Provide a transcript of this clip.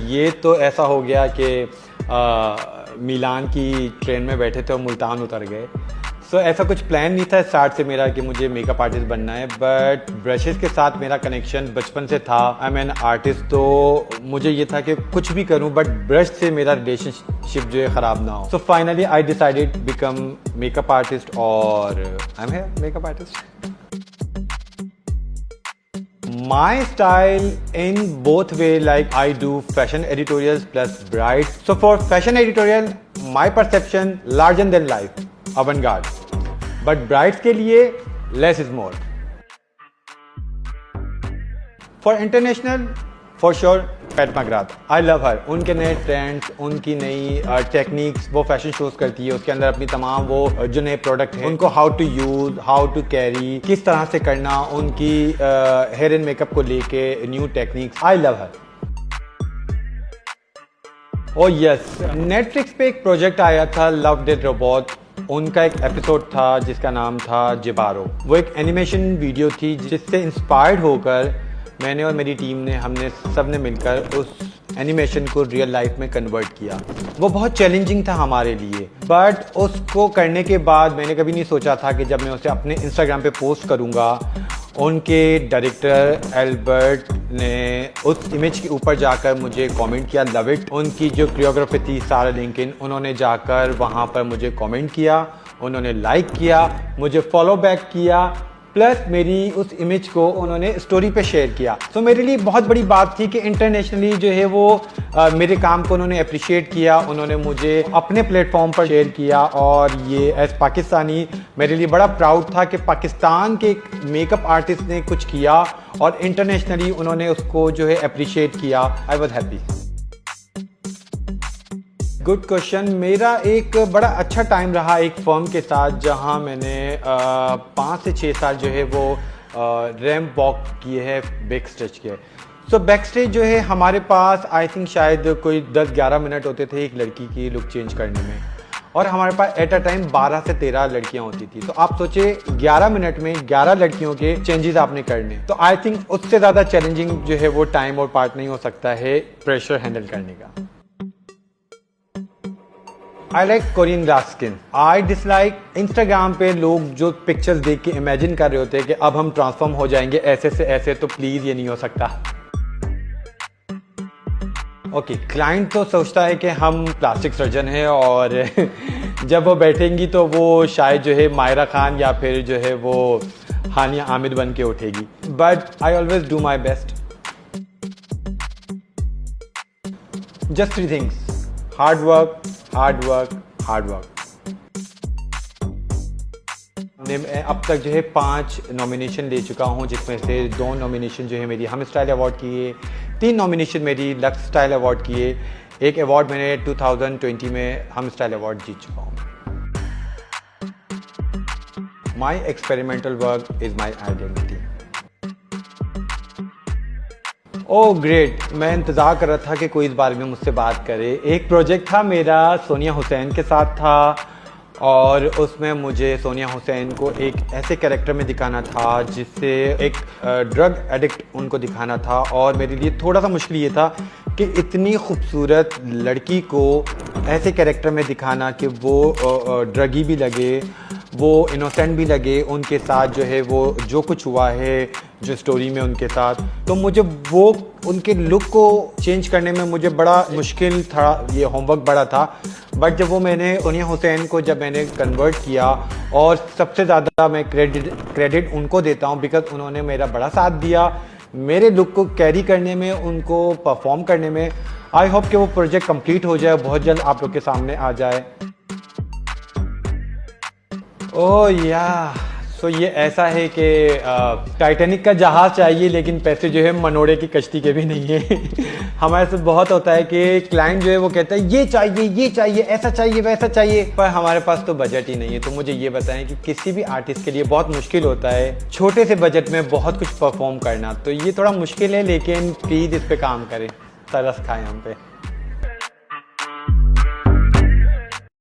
ये तो ऐसा हो गया कि मिलान की ट्रेन में बैठे थे और मुल्तान उतर गए। सो ऐसा कुछ प्लान नहीं था स्टार्ट से मेरा कि मुझे मेकअप आर्टिस्ट बनना है, बट ब्रशेस के साथ मेरा कनेक्शन बचपन से था। आई एम एन आर्टिस्ट, तो मुझे ये था कि कुछ भी करूं बट ब्रश से मेरा रिलेशनशिप जो है ख़राब ना हो। So finally I decided become makeup artist और I am here makeup artist. My style in both way, like I do fashion editorials plus brides. So for fashion editorial, my perception larger than life, avant-garde. But brides के लिए less is more. For international, for sure, PAT McGrath. I love हर। उनके नए trends, उनकी नई techniques, वो fashion shows करती है, उसके अंदर अपनी तमाम वो जो नए प्रोडक्ट हैं उनको how to use, how to carry, किस तरह से करना, उनकी हेयर एंड मेकअप को लेके new techniques. I love her. Oh yes, Netflix पे एक प्रोजेक्ट आया था लव डेथ रोबोट। उनका एक एपिसोड था जिसका नाम था जिबारो। वो एक एनिमेशन वीडियो थी जिससे इंस्पायर्ड होकर मैंने और मेरी टीम ने, हमने सब ने मिलकर उस एनिमेशन को रियल लाइफ में कन्वर्ट किया। वो बहुत चैलेंजिंग था हमारे लिए, बट उसको करने के बाद मैंने कभी नहीं सोचा था कि जब मैं उसे अपने इंस्टाग्राम पे पोस्ट करूँगा। उनके डायरेक्टर एल्बर्ट ने उस इमेज के ऊपर जाकर मुझे कमेंट किया लव इट। उनकी जो कोरियोग्राफी थी सारा लिंकिन, उन्होंने जाकर वहाँ पर मुझे कमेंट किया, उन्होंने लाइक किया, मुझे फॉलो बैक किया, प्लस मेरी उस इमेज को उन्होंने स्टोरी पे शेयर किया। तो मेरे लिए बहुत बड़ी बात थी कि इंटरनेशनली जो है वो मेरे काम को उन्होंने अप्रिशिएट किया, उन्होंने मुझे अपने प्लेटफॉर्म पर शेयर किया। और ये एज पाकिस्तानी मेरे लिए बड़ा प्राउड था कि पाकिस्तान के एक मेकअप आर्टिस्ट ने कुछ किया और इंटरनेशनली उन्होंने उसको जो है अप्रिशिएट किया। I was happy. Good question. मेरा एक बड़ा अच्छा टाइम रहा एक फर्म के साथ जहां मैंने 5 से 6 साल जो है वो रैम्प वॉक किए हैं, बैक स्टेज के। सो बैक स्टेज जो है हमारे पास आई थिंक शायद कोई 10-11 मिनट होते थे एक लड़की की लुक चेंज करने में, और हमारे पास एट अ टाइम 12 से 13 लड़कियां होती थी। तो आप सोचे 11 मिनट में 11 लड़कियों के चेंजेस आपने करने। तो आई थिंक उससे ज़्यादा चैलेंजिंग जो है वो टाइम और पार्ट नहीं हो सकता है प्रेशर हैंडल करने का। I like Korean glass skin. I dislike Instagram पे लोग जो पिक्चर्स देख के इमेजिन कर रहे होते हैं कि अब हम ट्रांसफॉर्म हो जाएंगे ऐसे से ऐसे, तो प्लीज ये नहीं हो सकता। ओके, क्लाइंट तो सोचता है कि हम प्लास्टिक सर्जन हैं और जब वो बैठेंगी तो वो शायद जो है मायरा खान या फिर जो है वो हानिया आमिर बन के उठेगी। But I always do my best. Just 3 things: hard work, hard work, hard work. मैं अब तक जो है 5 नॉमिनेशन ले चुका हूँ, जिसमें से 2 नॉमिनेशन जो है मेरी हम स्टाइल अवार्ड की है, 3 नॉमिनेशन मेरी लक्स स्टाइल अवार्ड की है, एक अवार्ड मैंने 2020 में हम स्टाइल अवार्ड जीत चुका हूँ। My experimental work is my identity. Oh great, मैं इंतज़ार कर रहा था कि कोई इस बारे में मुझसे बात करे। एक प्रोजेक्ट था मेरा सोनिया हुसैन के साथ था, और उसमें मुझे सोनिया हुसैन को एक ऐसे कैरेक्टर में दिखाना था जिससे एक ड्रग एडिक्ट उनको दिखाना था। और मेरे लिए थोड़ा सा मुश्किल ये था कि इतनी खूबसूरत लड़की को ऐसे कैरेक्टर में दिखाना कि वो ड्रगी भी लगे, वो इनोसेंट भी लगे, उनके साथ जो है वो जो कुछ हुआ है जो स्टोरी में उनके साथ। तो मुझे वो उनके लुक को चेंज करने में मुझे बड़ा मुश्किल था, ये होमवर्क बड़ा था। बट जब वो मैंने सोनिया हुसैन को जब मैंने कन्वर्ट किया, और सबसे ज़्यादा मैं क्रेडिट उनको देता हूँ बिकॉज उन्होंने मेरा बड़ा साथ दिया मेरे लुक को कैरी करने में, उनको परफॉर्म करने में। आई होप कि वो प्रोजेक्ट कंप्लीट हो जाए, बहुत जल्द आप लोग के सामने आ जाए। ओह या, सो ये ऐसा है कि टाइटैनिक का जहाज़ चाहिए लेकिन पैसे जो है मनोड़े की कश्ती के भी नहीं है। हमारे साथ बहुत होता है कि क्लाइंट जो है वो कहता है ये चाहिए, ऐसा चाहिए, वैसा चाहिए, पर हमारे पास तो बजट ही नहीं है। तो मुझे ये बताएं कि किसी भी आर्टिस्ट के लिए बहुत मुश्किल होता है छोटे से बजट में बहुत कुछ परफॉर्म करना। तो ये थोड़ा मुश्किल है, लेकिन प्लीज़ इस पर काम करें, तरस खाएं हम पे।